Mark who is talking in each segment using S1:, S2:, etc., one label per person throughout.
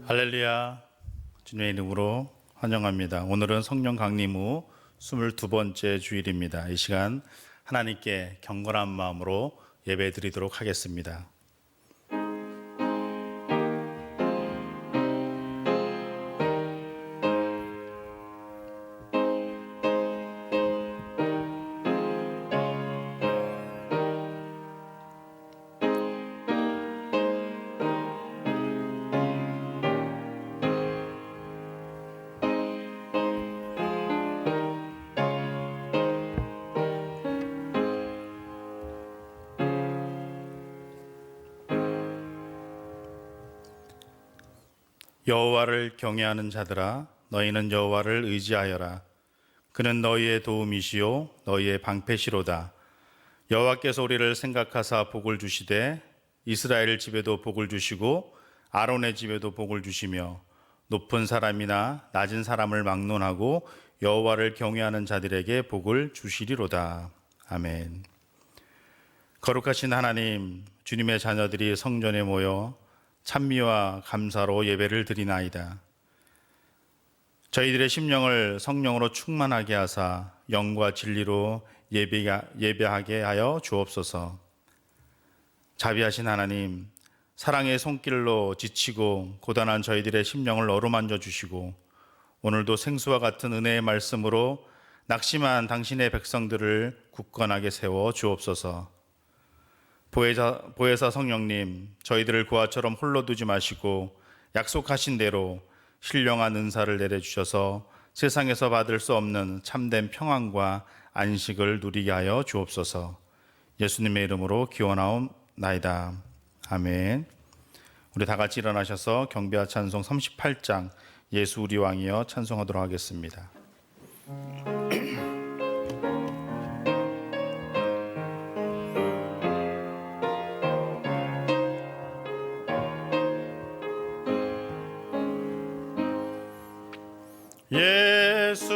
S1: 할렐루야, 주님의 이름으로 환영합니다. 오늘은 성령 강림 후 22번째 주일입니다. 이 시간 하나님께 경건한 마음으로 예배 드리도록 하겠습니다. 여호와를 경외하는 자들아, 너희는 여호와를 의지하여라. 그는 너희의 도움이시요 너희의 방패시로다. 여호와께서 우리를 생각하사 복을 주시되 이스라엘 집에도 복을 주시고 아론의 집에도 복을 주시며 높은 사람이나 낮은 사람을 막론하고 여호와를 경외하는 자들에게 복을 주시리로다. 아멘. 거룩하신 하나님, 주님의 자녀들이 성전에 모여 찬미와 감사로 예배를 드리나이다. 저희들의 심령을 성령으로 충만하게 하사 영과 진리로 예배하게 하여 주옵소서. 자비하신 하나님, 사랑의 손길로 지치고 고단한 저희들의 심령을 어루만져 주시고 오늘도 생수와 같은 은혜의 말씀으로 낙심한 당신의 백성들을 굳건하게 세워 주옵소서. 보혜사 성령님, 저희들을 고아처럼 홀로 두지 마시고 약속하신 대로 신령한 은사를 내려주셔서 세상에서 받을 수 없는 참된 평안과 안식을 누리게 하여 주옵소서. 예수님의 이름으로 기원하옵나이다. 아멘. 우리 다 같이 일어나셔서 경배와 찬송 38장 예수 우리 왕이여 찬송하도록 하겠습니다. 예수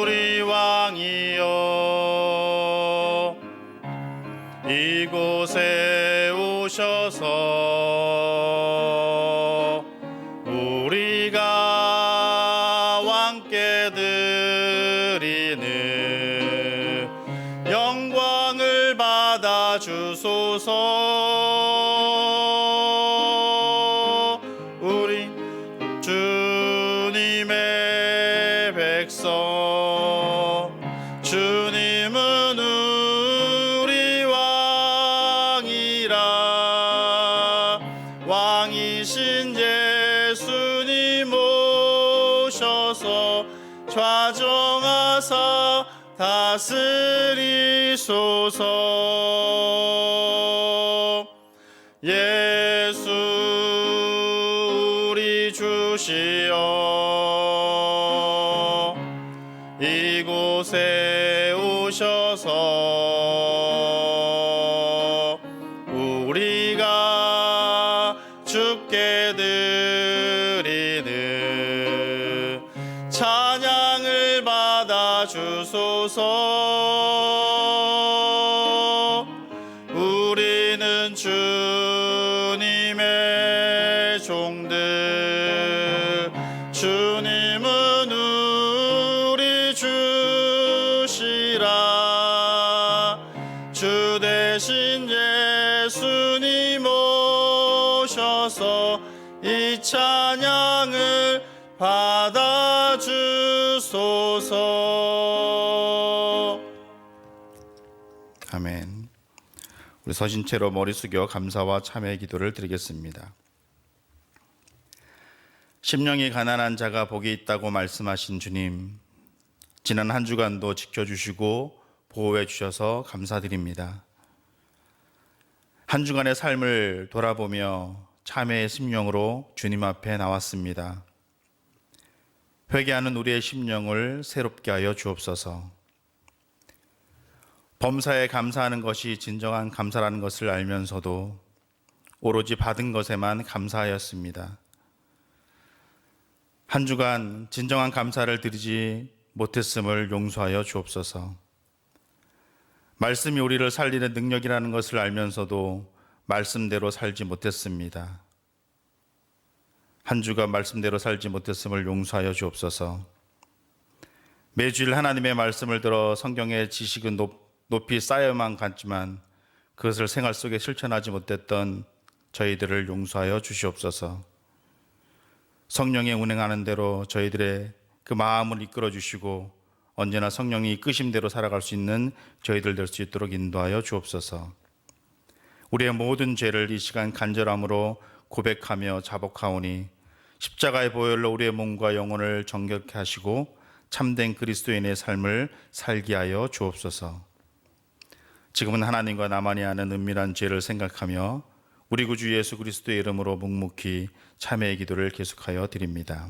S1: 우리 왕이여 이곳에 오셔서 우리가 왕께 드리는 영광을 받아 주소서. 우리 주님의 백성, 주님은 우리 왕이라. 왕이신 예수님 오셔서 좌정하사 다스리소서. 예수 우리 주시여 이곳에 오셔서 우리가 주께 드리는 찬양을 받아 주소서. 우리는 주님의 종들, 주님은 우리 주시라. 주 대신 예수님 오셔서 이 찬양을 받아 주소서. 아멘. 우리 서신 채로 머리 숙여 감사와 참회의 기도를 드리겠습니다. 심령이 가난한 자가 복이 있다고 말씀하신 주님, 지난 한 주간도 지켜주시고 보호해 주셔서 감사드립니다. 한 주간의 삶을 돌아보며 참회의 심령으로 주님 앞에 나왔습니다. 회개하는 우리의 심령을 새롭게 하여 주옵소서. 범사에 감사하는 것이 진정한 감사라는 것을 알면서도 오로지 받은 것에만 감사하였습니다. 한 주간 진정한 감사를 드리지 못했음을 용서하여 주옵소서. 말씀이 우리를 살리는 능력이라는 것을 알면서도 말씀대로 살지 못했습니다. 한 주간 말씀대로 살지 못했음을 용서하여 주옵소서. 매주일 하나님의 말씀을 들어 성경의 지식은 높이 쌓여만 갔지만 그것을 생활 속에 실천하지 못했던 저희들을 용서하여 주시옵소서. 성령의 운행하는 대로 저희들의 그 마음을 이끌어 주시고 언제나 성령이 이끄신 대로 살아갈 수 있는 저희들 될 수 있도록 인도하여 주옵소서. 우리의 모든 죄를 이 시간 간절함으로 고백하며 자복하오니 십자가의 보혈로 우리의 몸과 영혼을 정결케 하시고 참된 그리스도인의 삶을 살게 하여 주옵소서. 지금은 하나님과 나만이 아는 은밀한 죄를 생각하며 우리 구주 예수 그리스도의 이름으로 묵묵히 참회의 기도를 계속하여 드립니다.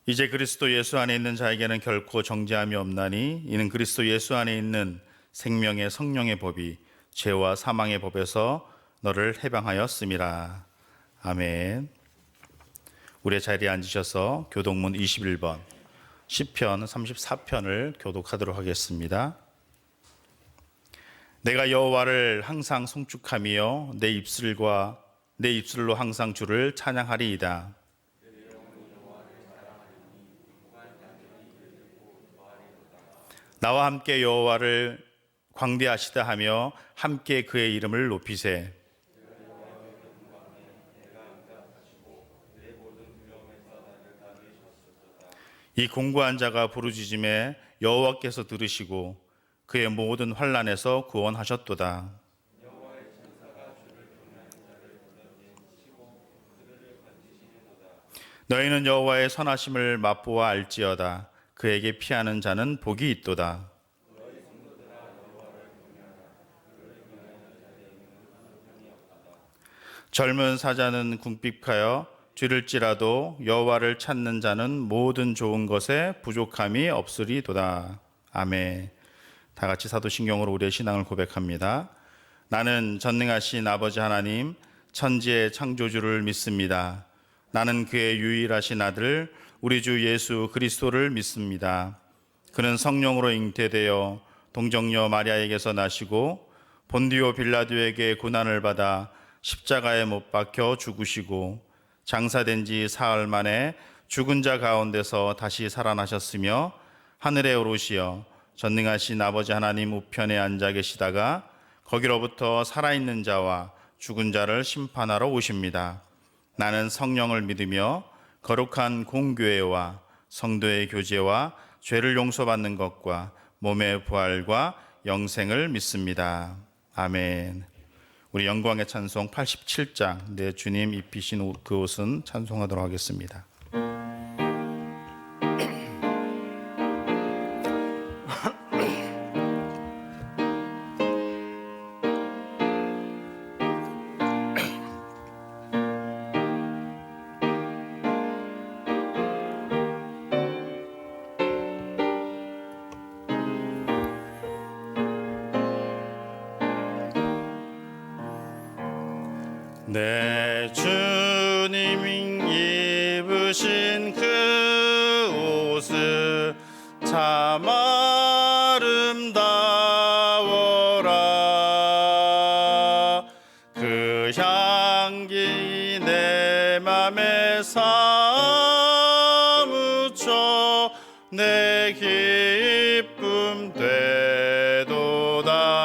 S1: 이제 그리스도 예수 안에 있는 자에게는 결코 정죄함이 없나니 이는 그리스도 예수 안에 있는 생명의 성령의 법이 죄와 사망의 법에서 너를 해방하였음이라. 아멘. 우리의 자리에 앉으셔서 교독문 21번 시편 34편을 교독하도록 하겠습니다. 내가 여호와를 항상 송축하며 내 입술로 항상 주를 찬양하리이다. 나와 함께 여호와를 광대하시다 하며 함께 그의 이름을 높이세. 이 공고한 자가 부르짖음에 여호와께서 들으시고 그의 모든 환난에서 구원하셨도다. 너희는 여호와의 선하심을 맛보아 알지어다. 그에게 피하는 자는 복이 있도다. 젊은 사자는 궁핍하여 뒤를지라도 여호와를 찾는 자는 모든 좋은 것에 부족함이 없으리도다. 아멘. 다 같이 사도신경으로 우리의 신앙을 고백합니다. 나는 전능하신 아버지 하나님 천지의 창조주를 믿습니다. 나는 그의 유일하신 아들 우리 주 예수 그리스도를 믿습니다. 그는 성령으로 잉태되어 동정녀 마리아에게서 나시고 본디오 빌라도에게 고난을 받아 십자가에 못 박혀 죽으시고 장사된 지 사흘 만에 죽은 자 가운데서 다시 살아나셨으며 하늘에 오르시어 전능하신 아버지 하나님 우편에 앉아 계시다가 거기로부터 살아있는 자와 죽은 자를 심판하러 오십니다. 나는 성령을 믿으며 거룩한 공교회와 성도의 교제와 죄를 용서받는 것과 몸의 부활과 영생을 믿습니다. 아멘. 우리 영광의 찬송 87장 내 주님 입히신 그 옷은 찬송하도록 하겠습니다. 내 주님 입으신 그 옷은 참 아름다워라. 그 향기 내 맘에 사무쳐 내 기쁨 되도다.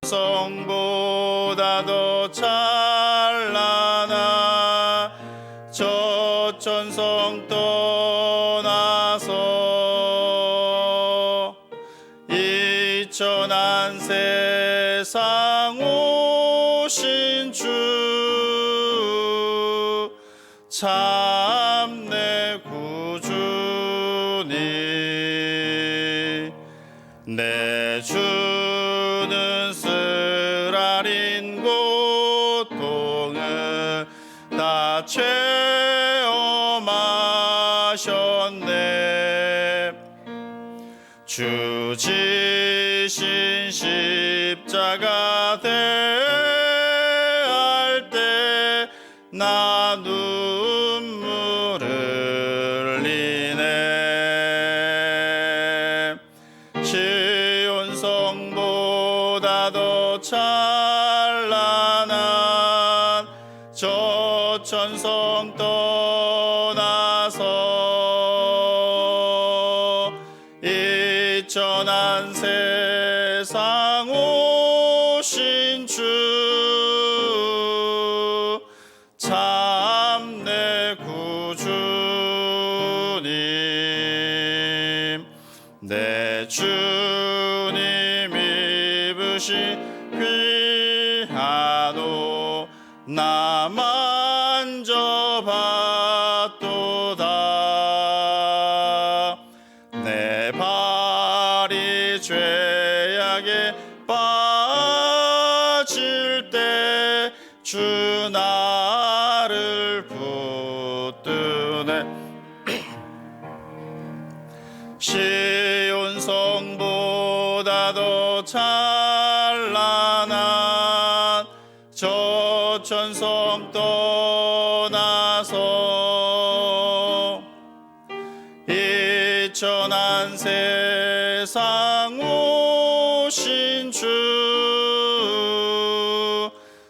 S1: 성보다 더 찬란한 저 천성 떠나서 전한 세상 오신 주 참내 구주니 내 주는 쓰라린 고통을 다 체험하셨네. 주 지신 십자가 대할 때 나 눈물을 흘리네. 시온성보다 더 찬란한 저 천성 떠나서 이 천한 세상 오신 주 참내 구주님 내 주님 입으신 귀한 옷 나 만져봤도다. 내 발이 죄악에 빠질 때 주 나를 붙드네. 시온성보다 더 찬란한 저 천성 떠나서 이 천한 세상 오신 주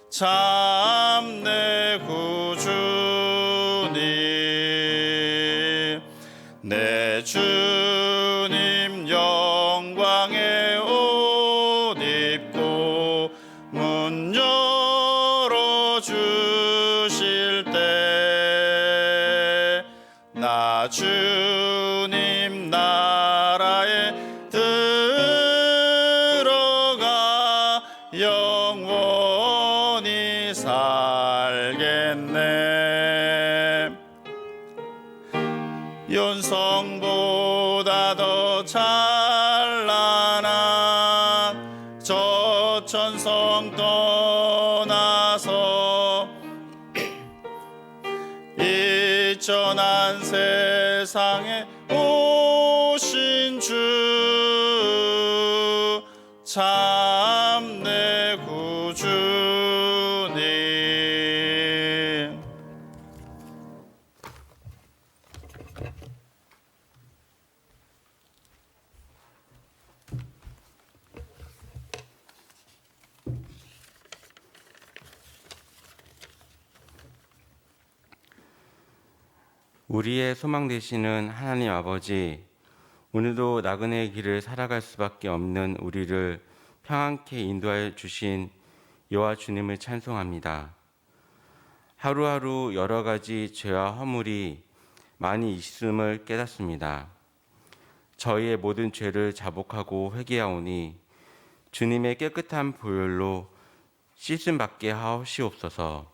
S1: 참내 구주님 내 주님 영광의 옷 입고 문 열어주실 때 나 주님 나라에 들어가 영원히 살겠네. 연성보다 더 찬란한 저 천성 떠나서 이 천한 세상에 오신 주 참내 구주님.
S2: 우리의 소망 되시는 하나님 아버지, 오늘도 나그네의 길을 살아갈 수밖에 없는 우리를 평안케 인도하여 주신 여호와 주님을 찬송합니다. 하루하루 여러 가지 죄와 허물이 많이 있음을 깨닫습니다. 저희의 모든 죄를 자복하고 회개하오니 주님의 깨끗한 보혈로 씻음 받게 하옵시옵소서.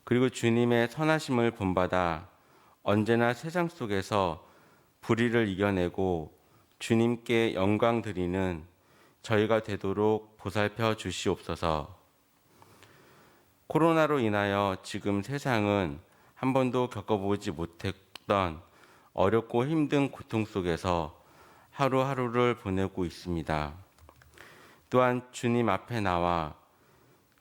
S2: 그리고 주님의 선하심을 본받아 언제나 세상 속에서 불의를 이겨내고 주님께 영광 드리는 저희가 되도록 보살펴 주시옵소서. 코로나로 인하여 지금 세상은 한 번도 겪어보지 못했던 어렵고 힘든 고통 속에서 하루하루를 보내고 있습니다. 또한 주님 앞에 나와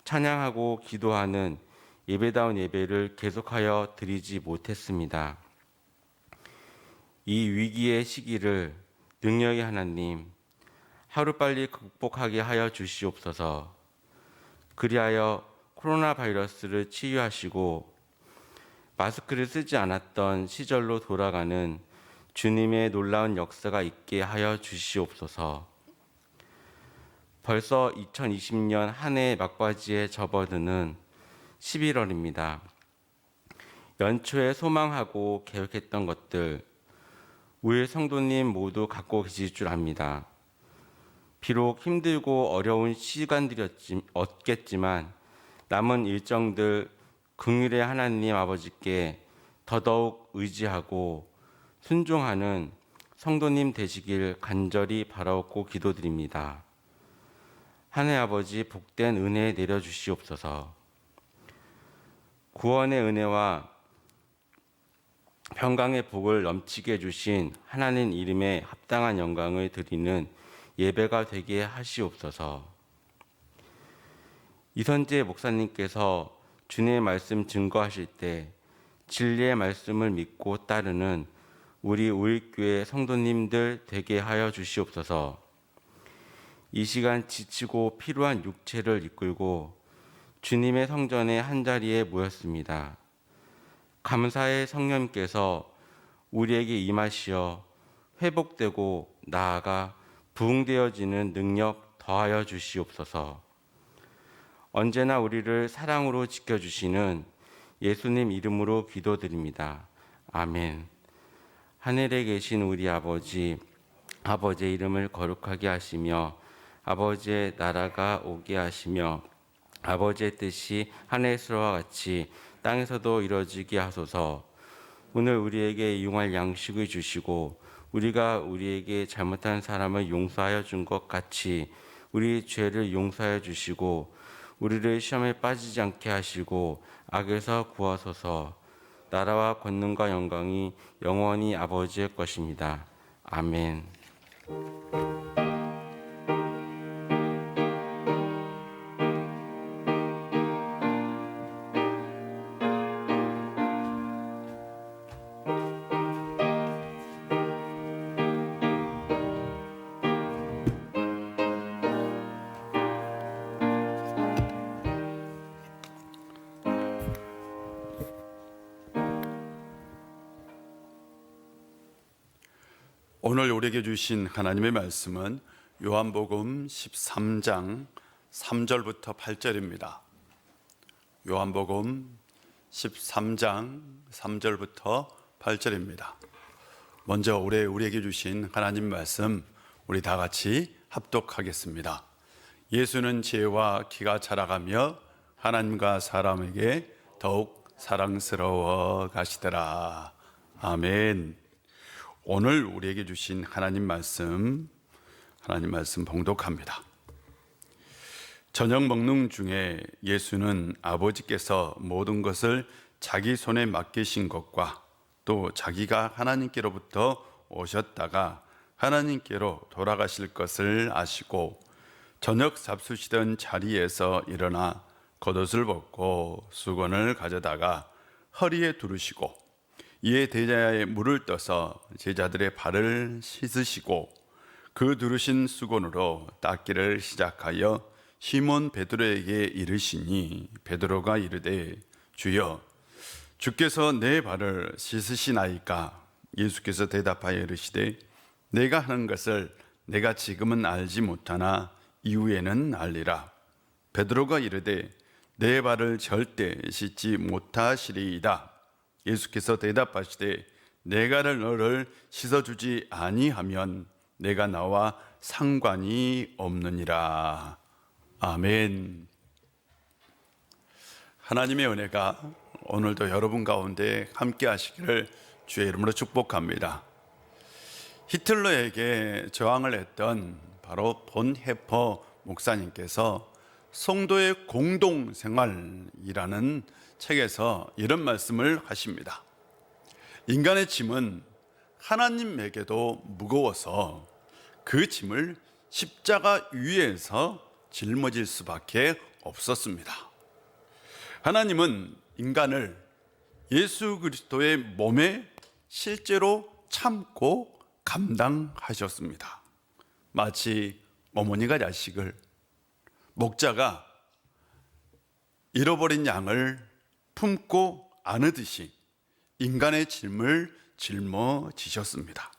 S2: 찬양하고 기도하는 예배다운 예배를 계속하여 드리지 못했습니다. 이 위기의 시기를 능력의 하나님 하루빨리 극복하게 하여 주시옵소서. 그리하여 코로나 바이러스를 치유하시고 마스크를 쓰지 않았던 시절로 돌아가는 주님의 놀라운 역사가 있게 하여 주시옵소서. 벌써 2020년 한 해의 막바지에 접어드는 11월입니다. 연초에 소망하고 계획했던 것들 우리 성도님 모두 갖고 계실 줄 압니다. 비록 힘들고 어려운 시간들이었겠지만 남은 일정들 긍휼의 하나님 아버지께 더더욱 의지하고 순종하는 성도님 되시길 간절히 바라옵고 기도드립니다. 하늘 아버지 복된 은혜 내려주시옵소서. 구원의 은혜와 평강의 복을 넘치게 해주신 하나님 이름에 합당한 영광을 드리는 예배가 되게 하시옵소서. 이선재 목사님께서 주님의 말씀 증거하실 때 진리의 말씀을 믿고 따르는 우리 우익교회 성도님들 되게 하여 주시옵소서. 이 시간 지치고 피로한 육체를 이끌고 주님의 성전의 한자리에 모였습니다. 감사의 성령님께서 우리에게 임하시어 회복되고 나아가 부흥되어지는 능력 더하여 주시옵소서. 언제나 우리를 사랑으로 지켜주시는 예수님 이름으로 기도드립니다. 아멘. 하늘에 계신 우리 아버지의 이름을 거룩하게 하시며 아버지의 나라가 오게 하시며 아버지의 뜻이 하늘에서와 같이 땅에서도 이루어지게 하소서. 오늘 우리에게 이용할 양식을 주시고 우리가 우리에게 잘못한 사람을 용서하여 준 것 같이 우리 죄를 용서하여 주시고 우리를 시험에 빠지지 않게 하시고 악에서 구하소서. 나라와 권능과 영광이 영원히 아버지의 것입니다. 아멘.
S3: 오늘 우리에게 주신 하나님의 말씀은 요한복음 13장 3절부터 8절입니다. 요한복음 13장 3절부터 8절입니다. 먼저 우리에게 주신 하나님 말씀 우리 다 같이 합독하겠습니다. 예수는 지혜와 키가 자라가며 하나님과 사람에게 더욱 사랑스러워 가시더라. 아멘. 오늘 우리에게 주신 하나님 말씀 봉독합니다. 저녁 먹는 중에 예수는 아버지께서 모든 것을 자기 손에 맡기신 것과 또 자기가 하나님께로부터 오셨다가 하나님께로 돌아가실 것을 아시고 저녁 잡수시던 자리에서 일어나 겉옷을 벗고 수건을 가져다가 허리에 두르시고 이에 대자에 물을 떠서 제자들의 발을 씻으시고 그 두르신 수건으로 닦기를 시작하여 시몬 베드로에게 이르시니 베드로가 이르되 주여 주께서 내 발을 씻으시나이까? 예수께서 대답하여 이르시되 내가 하는 것을 내가 지금은 알지 못하나 이후에는 알리라. 베드로가 이르되 내 발을 절대 씻지 못하시리이다. 예수께서 대답하시되 내가 너를 씻어주지 아니하면 내가 나와 상관이 없느니라. 아멘. 하나님의 은혜가 오늘도 여러분 가운데 함께 하시기를 주의 이름으로 축복합니다. 히틀러에게 저항을 했던 바로 본 헤퍼 목사님께서 성도의 공동생활이라는 책에서 이런 말씀을 하십니다. 인간의 짐은 하나님에게도 무거워서 그 짐을 십자가 위에서 짊어질 수밖에 없었습니다. 하나님은 인간을 예수 그리스도의 몸에 실제로 참고 감당하셨습니다. 마치 어머니가 자식을, 목자가 잃어버린 양을 품고 안으듯이 인간의 짐을 짊어지셨습니다.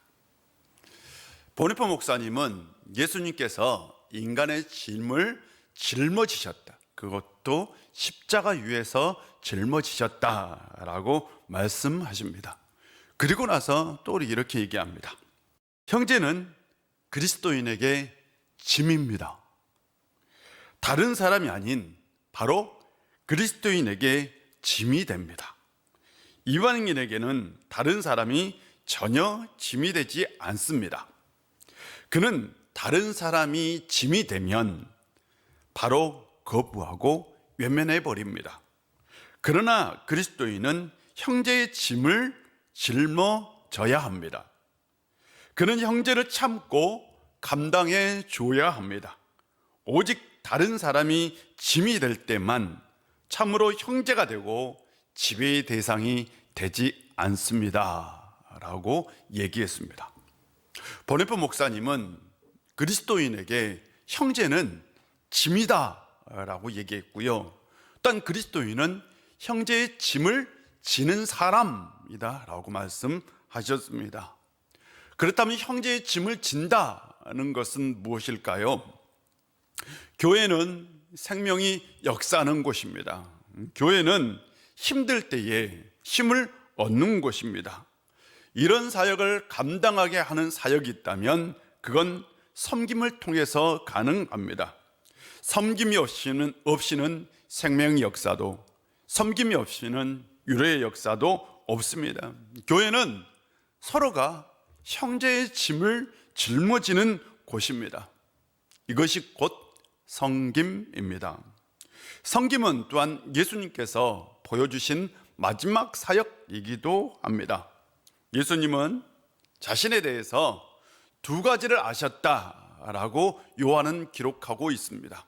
S3: 보니퍼 목사님은 예수님께서 인간의 짐을 짊어지셨다, 그것도 십자가 위에서 짊어지셨다라고 말씀하십니다. 그리고 나서 또 이렇게 얘기합니다. 형제는 그리스도인에게 짐입니다. 다른 사람이 아닌 바로 그리스도인에게 짐이 됩니다. 이방인에게는 다른 사람이 전혀 짐이 되지 않습니다. 그는 다른 사람이 짐이 되면 바로 거부하고 외면해 버립니다. 그러나 그리스도인은 형제의 짐을 짊어져야 합니다. 그는 형제를 참고 감당해 줘야 합니다. 오직 다른 사람이 짐이 될 때만 참으로 형제가 되고 지배의 대상이 되지 않습니다 라고 얘기했습니다. 버네프 목사님은 그리스도인에게 형제는 짐이다 라고 얘기했고요. 또한 그리스도인은 형제의 짐을 지는 사람이다 라고 말씀하셨습니다. 그렇다면 형제의 짐을 진다는 것은 무엇일까요? 교회는 생명이 역사하는 곳입니다. 교회는 힘들 때에 힘을 얻는 곳입니다. 이런 사역을 감당하게 하는 사역이 있다면 그건 섬김을 통해서 가능합니다. 섬김이 없이는 생명의 역사도, 섬김이 없이는 유래의 역사도 없습니다. 교회는 서로가 형제의 짐을 짊어지는 곳입니다. 이것이 곧 섬김입니다. 섬김은 또한 예수님께서 보여주신 마지막 사역이기도 합니다. 예수님은 자신에 대해서 두 가지를 아셨다라고 요한은 기록하고 있습니다.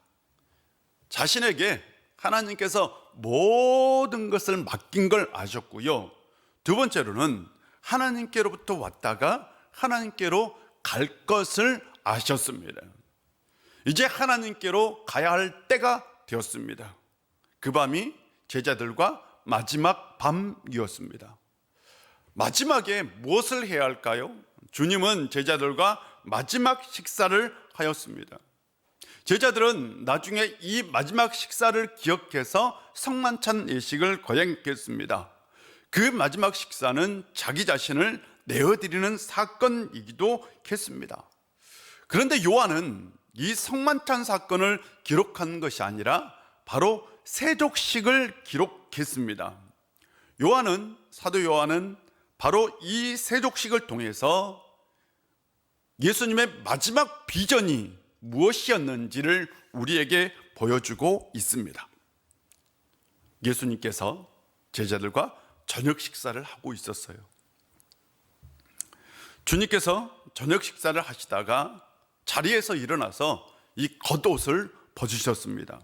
S3: 자신에게 하나님께서 모든 것을 맡긴 걸 아셨고요. 두 번째로는 하나님께로부터 왔다가 하나님께로 갈 것을 아셨습니다. 이제 하나님께로 가야 할 때가 되었습니다. 그 밤이 제자들과 마지막 밤이었습니다. 마지막에 무엇을 해야 할까요? 주님은 제자들과 마지막 식사를 하였습니다. 제자들은 나중에 이 마지막 식사를 기억해서 성만찬 예식을 거행했습니다. 그 마지막 식사는 자기 자신을 내어드리는 사건이기도 했습니다. 그런데 요한은 이 성만찬 사건을 기록한 것이 아니라 바로 세족식을 기록했습니다. 사도 요한은 바로 이 세족식을 통해서 예수님의 마지막 비전이 무엇이었는지를 우리에게 보여주고 있습니다. 예수님께서 제자들과 저녁 식사를 하고 있었어요. 주님께서 저녁 식사를 하시다가 자리에서 일어나서 이 겉옷을 벗으셨습니다.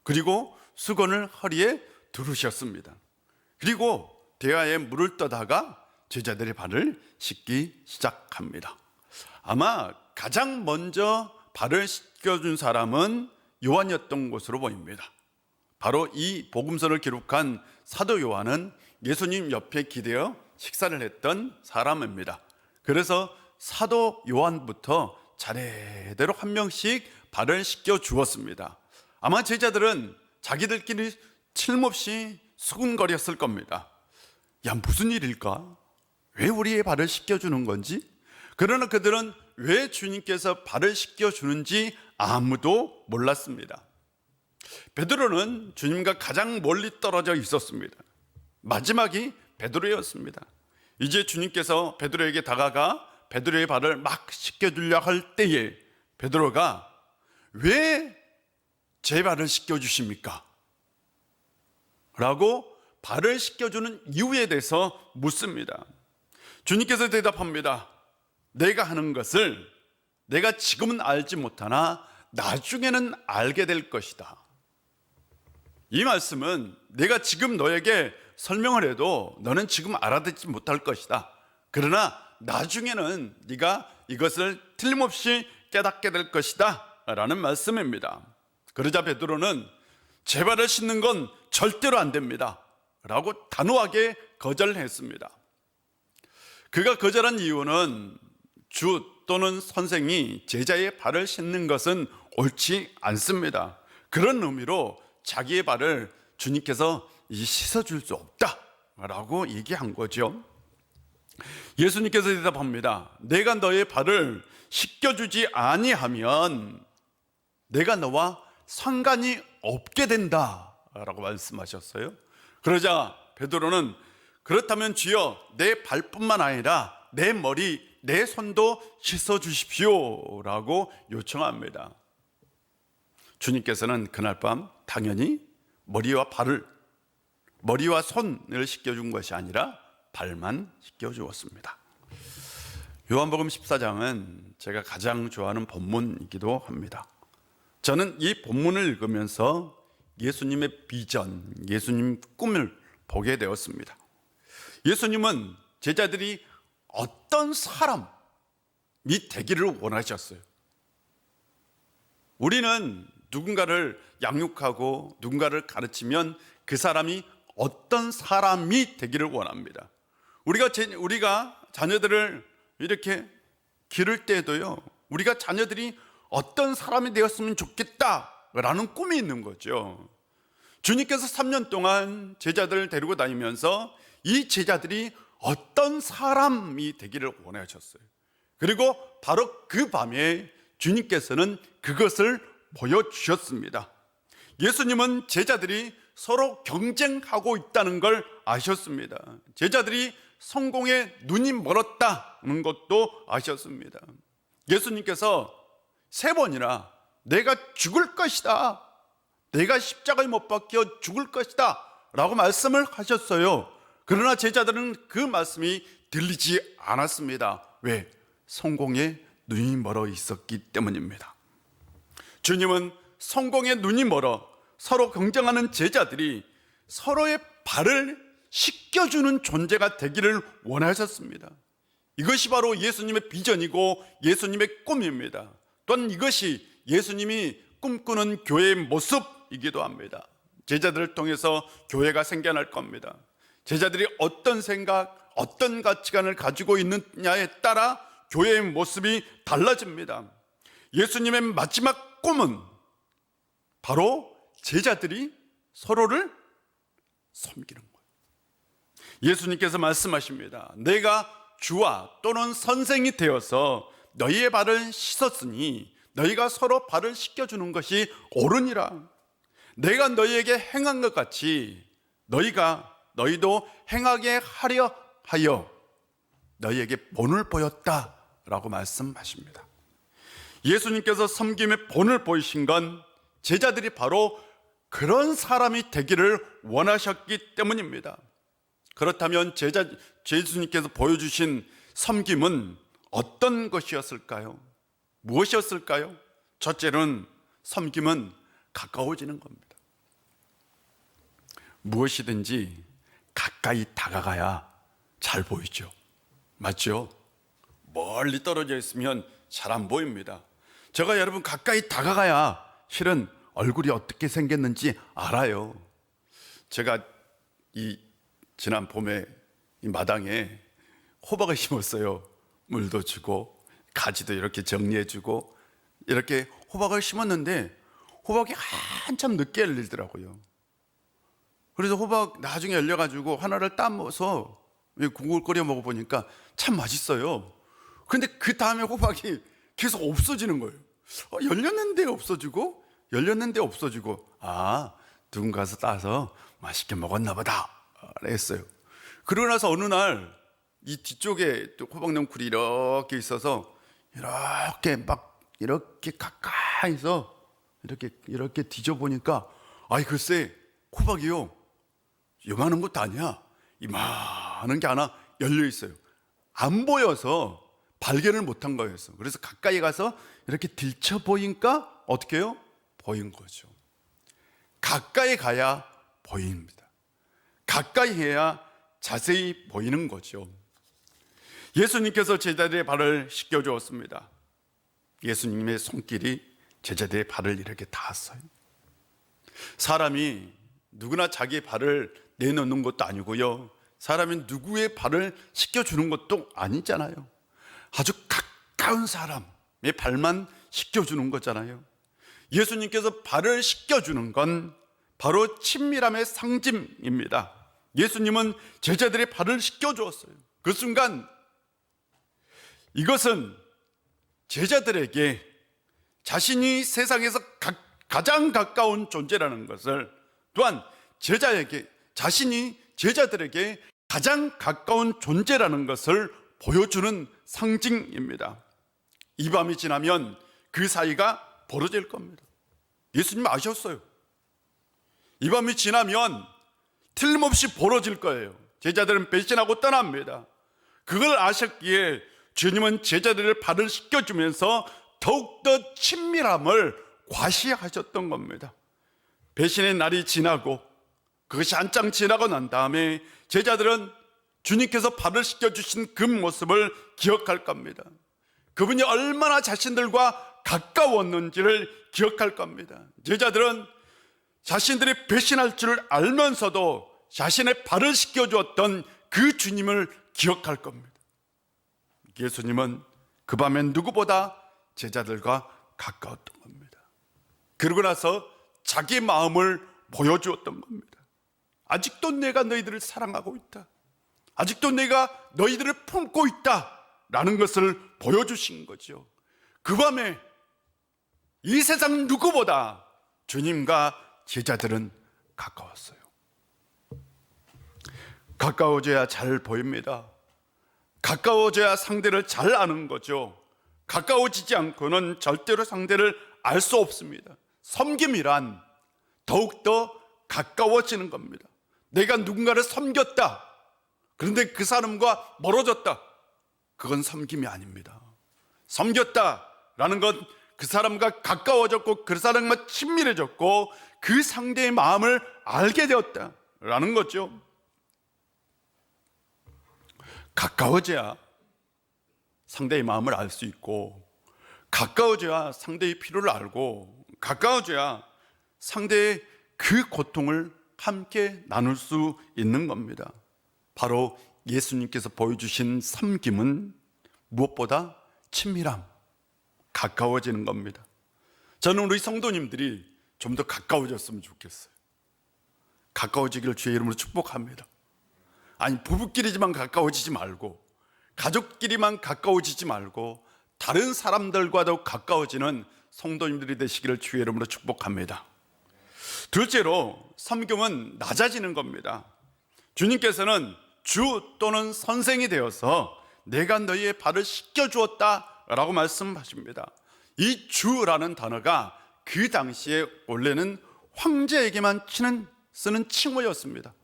S3: 그리고 수건을 허리에 두르셨습니다. 그리고 대야에 물을 떠다가 제자들의 발을 씻기 시작합니다. 아마 가장 먼저 발을 씻겨준 사람은 요한이었던 것으로 보입니다. 바로 이 복음서를 기록한 사도 요한은 예수님 옆에 기대어 식사를 했던 사람입니다. 그래서 사도 요한부터 차례대로 한 명씩 발을 씻겨 주었습니다. 아마 제자들은 자기들끼리 틀림없이 수군거렸을 겁니다. 야, 무슨 일일까? 왜 우리의 발을 씻겨주는 건지? 그러나 그들은 왜 주님께서 발을 씻겨주는지 아무도 몰랐습니다. 베드로는 주님과 가장 멀리 떨어져 있었습니다. 마지막이 베드로였습니다. 이제 주님께서 베드로에게 다가가 베드로의 발을 막 씻겨주려 할 때에 베드로가 왜 제 발을 씻겨주십니까? 라고 발을 씻겨주는 이유에 대해서 묻습니다. 주님께서 대답합니다. 내가 하는 것을 내가 지금은 알지 못하나 나중에는 알게 될 것이다. 이 말씀은 내가 지금 너에게 설명을 해도 너는 지금 알아듣지 못할 것이다. 그러나 나중에는 네가 이것을 틀림없이 깨닫게 될 것이다 라는 말씀입니다. 그러자 베드로는 제 발을 씻는 건 절대로 안 됩니다 라고 단호하게 거절했습니다. 그가 거절한 이유는 주 또는 선생이 제자의 발을 씻는 것은 옳지 않습니다. 그런 의미로 자기의 발을 주님께서 씻어줄 수 없다라고 얘기한 거죠. 예수님께서 대답합니다. 내가 너의 발을 씻겨주지 아니하면 내가 너와 상관이 없게 된다라고 말씀하셨어요. 그러자 베드로는 그렇다면 주여 내 발뿐만 아니라 내 머리, 내 손도 씻어 주십시오라고 요청합니다. 주님께서는 그날 밤 당연히 머리와 손을 씻겨준 것이 아니라 발만 씻겨주었습니다. 요한복음 14장은 제가 가장 좋아하는 본문이기도 합니다. 저는 이 본문을 읽으면서 예수님의 비전, 예수님 꿈을 보게 되었습니다. 예수님은 제자들이 어떤 사람이 되기를 원하셨어요. 우리는 누군가를 양육하고 누군가를 가르치면 그 사람이 어떤 사람이 되기를 원합니다. 우리가 자녀들을 이렇게 기를 때에도요, 우리가 자녀들이 어떤 사람이 되었으면 좋겠다라는 꿈이 있는 거죠. 주님께서 3년 동안 제자들을 데리고 다니면서 이 제자들이 어떤 사람이 되기를 원하셨어요. 그리고 바로 그 밤에 주님께서는 그것을 보여주셨습니다. 예수님은 제자들이 서로 경쟁하고 있다는 걸 아셨습니다. 제자들이 성공에 눈이 멀었다는 것도 아셨습니다. 예수님께서 3번이나 내가 죽을 것이다, 내가 십자가에 못 박혀 죽을 것이다 라고 말씀을 하셨어요. 그러나 제자들은 그 말씀이 들리지 않았습니다. 왜? 성공에 눈이 멀어 있었기 때문입니다. 주님은 성공에 눈이 멀어 서로 경쟁하는 제자들이 서로의 발을 씻겨주는 존재가 되기를 원하셨습니다. 이것이 바로 예수님의 비전이고 예수님의 꿈입니다. 또한 이것이 예수님이 꿈꾸는 교회의 모습이기도 합니다. 제자들을 통해서 교회가 생겨날 겁니다. 제자들이 어떤 생각, 어떤 가치관을 가지고 있느냐에 따라 교회의 모습이 달라집니다. 예수님의 마지막 꿈은 바로 제자들이 서로를 섬기는 거예요. 예수님께서 말씀하십니다. 내가 주와 또는 선생이 되어서 너희의 발을 씻었으니 너희가 서로 발을 씻겨주는 것이 옳으니라. 내가 너희에게 행한 것 같이 너희도 행하게 하려 하여 너희에게 본을 보였다라고 말씀하십니다. 예수님께서 섬김의 본을 보이신 건 제자들이 바로 그런 사람이 되기를 원하셨기 때문입니다. 그렇다면 예수님께서 보여주신 섬김은 어떤 것이었을까요? 무엇이었을까요? 첫째는 섬김은 가까워지는 겁니다. 무엇이든지 가까이 다가가야 잘 보이죠. 맞죠? 멀리 떨어져 있으면 잘 안 보입니다. 제가 여러분 가까이 다가가야 실은 얼굴이 어떻게 생겼는지 알아요. 제가 지난 봄에 이 마당에 호박을 심었어요. 물도 주고 가지도 이렇게 정리해주고 이렇게 호박을 심었는데 호박이 한참 늦게 열리더라고요. 그래서 호박 나중에 열려가지고 하나를 따서 국을 끓여 먹어보니까 참 맛있어요. 근데 그 다음에 호박이 계속 없어지는 거예요. 열렸는데 없어지고 누군가서 따서 맛있게 먹었나 보다 했어요. 그러고 나서 어느 날 이 뒤쪽에 또 호박넝쿨이 이렇게 있어서 이렇게 가까이서 이렇게 뒤져보니까 글쎄 호박이요 요만한 것도 아니야. 이만한 게 하나 열려 있어요. 안 보여서 발견을 못한 거였어. 그래서 가까이 가서 이렇게 들춰 보니까 어떻게 해요? 보인 거죠. 가까이 가야 보입니다. 가까이 해야 자세히 보이는 거죠. 예수님께서 제자들의 발을 씻겨주었습니다. 예수님의 손길이 제자들의 발을 이렇게 닿았어요. 사람이 누구나 자기의 발을 내놓는 것도 아니고요. 사람이 누구의 발을 씻겨주는 것도 아니잖아요. 아주 가까운 사람의 발만 씻겨주는 거잖아요. 예수님께서 발을 씻겨주는 건 바로 친밀함의 상징입니다. 예수님은 제자들의 발을 씻겨주었어요. 그 순간 이것은 제자들에게 자신이 세상에서 가장 가까운 존재라는 것을, 또한 자신이 제자들에게 가장 가까운 존재라는 것을 보여주는 상징입니다. 이 밤이 지나면 그 사이가 벌어질 겁니다. 예수님 아셨어요. 이 밤이 지나면 틀림없이 벌어질 거예요. 제자들은 배신하고 떠납니다. 그걸 아셨기에 주님은 제자들을 발을 씻겨주면서 더욱더 친밀함을 과시하셨던 겁니다. 배신의 날이 지나고 그것이 한창 지나고 난 다음에 제자들은 주님께서 발을 씻겨주신 그 모습을 기억할 겁니다. 그분이 얼마나 자신들과 가까웠는지를 기억할 겁니다. 제자들은 자신들이 배신할 줄 알면서도 자신의 발을 씻겨주었던 그 주님을 기억할 겁니다. 예수님은 그 밤엔 누구보다 제자들과 가까웠던 겁니다. 그러고 나서 자기 마음을 보여주었던 겁니다. 아직도 내가 너희들을 사랑하고 있다. 아직도 내가 너희들을 품고 있다. 라는 것을 보여주신 거죠. 그 밤에 이 세상 누구보다 주님과 제자들은 가까웠어요. 가까워져야 잘 보입니다. 가까워져야 상대를 잘 아는 거죠. 가까워지지 않고는 절대로 상대를 알 수 없습니다. 섬김이란 더욱더 가까워지는 겁니다. 내가 누군가를 섬겼다. 그런데 그 사람과 멀어졌다. 그건 섬김이 아닙니다. 섬겼다라는 건 그 사람과 가까워졌고 그 사람과 친밀해졌고 그 상대의 마음을 알게 되었다라는 거죠. 가까워져야 상대의 마음을 알 수 있고, 가까워져야 상대의 필요를 알고, 가까워져야 상대의 그 고통을 함께 나눌 수 있는 겁니다. 바로 예수님께서 보여주신 섬김은 무엇보다 친밀함, 가까워지는 겁니다. 저는 우리 성도님들이 좀 더 가까워졌으면 좋겠어요. 가까워지기를 주의 이름으로 축복합니다. 아니, 부부끼리지만 가까워지지 말고, 가족끼리만 가까워지지 말고, 다른 사람들과도 가까워지는 성도님들이 되시기를 주의 이름으로 축복합니다. 둘째로, 섬김은 낮아지는 겁니다. 주님께서는 주 또는 선생이 되어서 내가 너희의 발을 씻겨주었다 라고 말씀하십니다. 이 주라는 단어가 그 당시에 원래는 황제에게만 쓰는 칭호였습니다.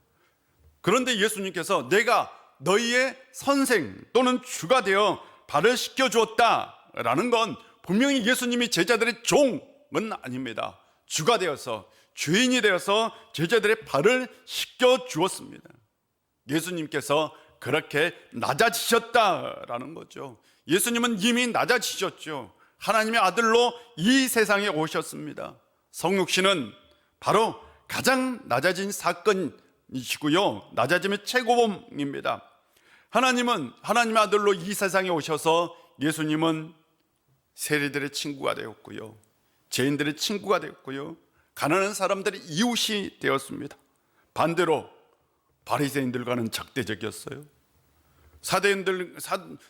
S3: 그런데 예수님께서 내가 너희의 선생 또는 주가 되어 발을 씻겨주었다라는 건 분명히 예수님이 제자들의 종은 아닙니다. 주가 되어서, 주인이 되어서 제자들의 발을 씻겨주었습니다. 예수님께서 그렇게 낮아지셨다라는 거죠. 예수님은 이미 낮아지셨죠. 하나님의 아들로 이 세상에 오셨습니다. 성육신은 바로 가장 낮아진 사건이시고요, 낮아짐의 최고봉입니다. 하나님은 하나님의 아들로 이 세상에 오셔서 예수님은 세리들의 친구가 되었고요, 죄인들의 친구가 되었고요, 가난한 사람들의 이웃이 되었습니다. 반대로 바리새인들과는 적대적이었어요.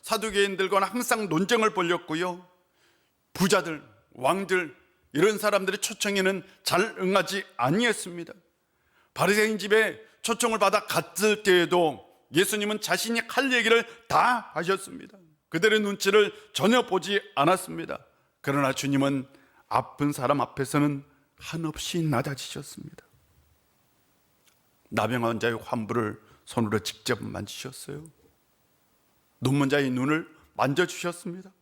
S3: 사두개인들과는 항상 논쟁을 벌였고요, 부자들, 왕들, 이런 사람들의 초청에는 잘 응하지 아니했습니다. 바리새인 집에 초청을 받아 갔을 때에도 예수님은 자신이 할 얘기를 다 하셨습니다. 그들의 눈치를 전혀 보지 않았습니다. 그러나 주님은 아픈 사람 앞에서는 한없이 낮아지셨습니다. 나병한 자의 환부를 손으로 직접 만지셨어요. 눈먼 자의 눈을 만져주셨습니다.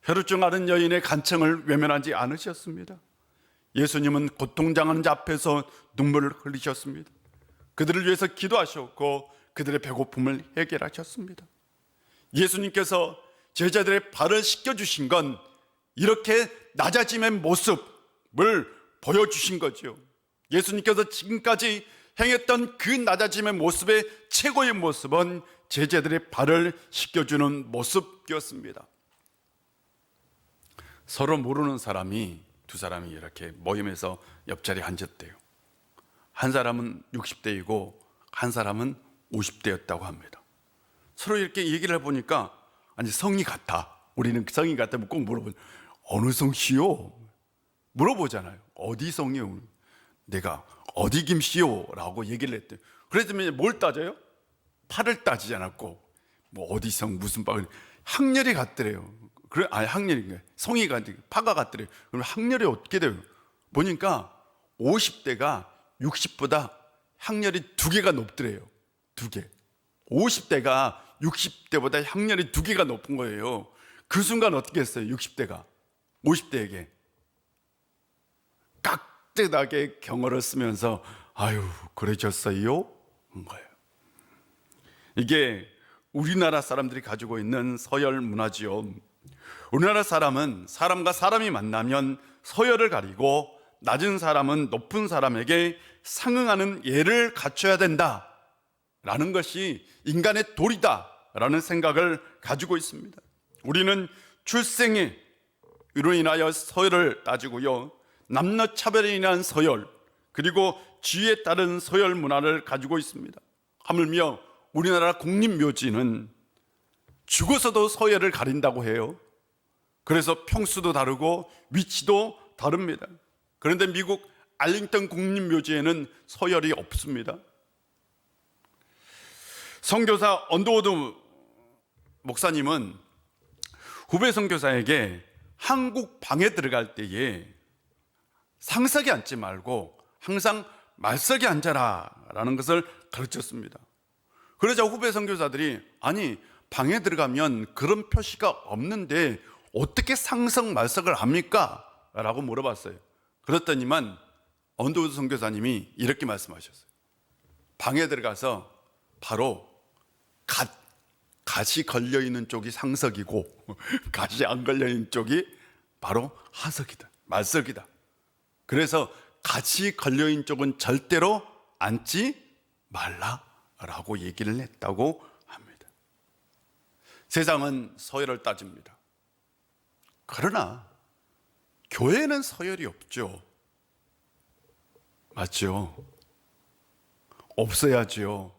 S3: 혈우증 앓은 여인의 간청을 외면하지 않으셨습니다. 예수님은 고통당하는 자 앞에서 눈물을 흘리셨습니다. 그들을 위해서 기도하셨고 그들의 배고픔을 해결하셨습니다. 예수님께서 제자들의 발을 씻겨주신 건 이렇게 낮아짐의 모습을 보여주신 거죠. 예수님께서 지금까지 행했던 그 낮아짐의 모습의 최고의 모습은 제자들의 발을 씻겨주는 모습이었습니다. 서로 모르는 사람이 두 사람이 이렇게 모임에서 옆자리에 앉았대요. 한 사람은 60대이고 한 사람은 50대였다고 합니다. 서로 이렇게 얘기를 해보니까 아니 성이 같아. 우리는 성인 같으면 꼭 물어보죠. 어느 성씨요? 물어보잖아요. 어디 성이요? 내가 어디 김씨요? 라고 얘기를 했대요. 그랬더니 뭘 따져요? 팔을 따지지 않았고 뭐 어디 성 무슨 파 학렬이 같더래요. 그래, 아니 학렬인가 성이 파가 같더래요. 그럼 학렬이 어떻게 돼요? 보니까 50대가 60보다 학렬이 2개가 높더래요. 2개. 50대가 60대보다 학렬이 2개가 높은 거예요. 그 순간 어떻게 했어요? 60대가 50대에게 깍듯하게 경어를 쓰면서 아유 그러셨어요? 한 거예요. 이게 우리나라 사람들이 가지고 있는 서열 문화지요. 우리나라 사람은 사람과 사람이 만나면 서열을 가리고 낮은 사람은 높은 사람에게 상응하는 예를 갖춰야 된다라는 것이 인간의 도리다라는 생각을 가지고 있습니다. 우리는 출생에 로 인하여 서열을 따지고요, 남녀 차별에 인한 서열, 그리고 지위에 따른 서열 문화를 가지고 있습니다. 하물며 우리나라 국립묘지는 죽어서도 서열을 가린다고 해요. 그래서 평수도 다르고 위치도 다릅니다. 그런데 미국 알링턴 국립묘지에는 서열이 없습니다. 선교사 언더우드 목사님은 후배 선교사에게 한국 방에 들어갈 때에 상석에 앉지 말고 항상 말석에 앉아라 라는 것을 가르쳤습니다. 그러자 후배 선교사들이 아니 방에 들어가면 그런 표시가 없는데 어떻게 상석 말석을 합니까? 라고 물어봤어요. 그랬더니만 언더우드 선교사님이 이렇게 말씀하셨어요. 방에 들어가서 바로 갓이 걸려있는 쪽이 상석이고 갓이 안 걸려있는 쪽이 바로 하석이다, 말석이다. 그래서 갓이 걸려있는 쪽은 절대로 앉지 말라라고 얘기를 했다고 합니다. 세상은 서열을 따집니다. 그러나 교회는 서열이 없죠. 맞죠? 없어야죠.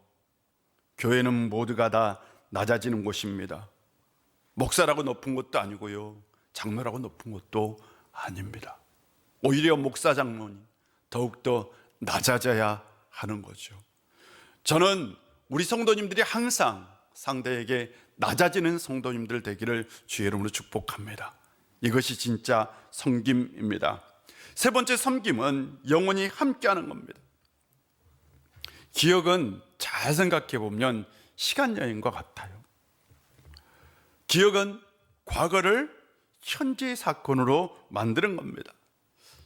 S3: 교회는 모두가 다 낮아지는 곳입니다. 목사라고 높은 것도 아니고요, 장로라고 높은 것도 아닙니다. 오히려 목사 장로니 더욱더 낮아져야 하는 거죠. 저는 우리 성도님들이 항상 상대에게 낮아지는 성도님들 되기를 주의 이름으로 축복합니다. 이것이 진짜 섬김입니다. 세 번째 섬김은 영원히 함께하는 겁니다. 기억은 잘 생각해 보면 시간 여행과 같아요. 기억은 과거를 현재의 사건으로 만드는 겁니다.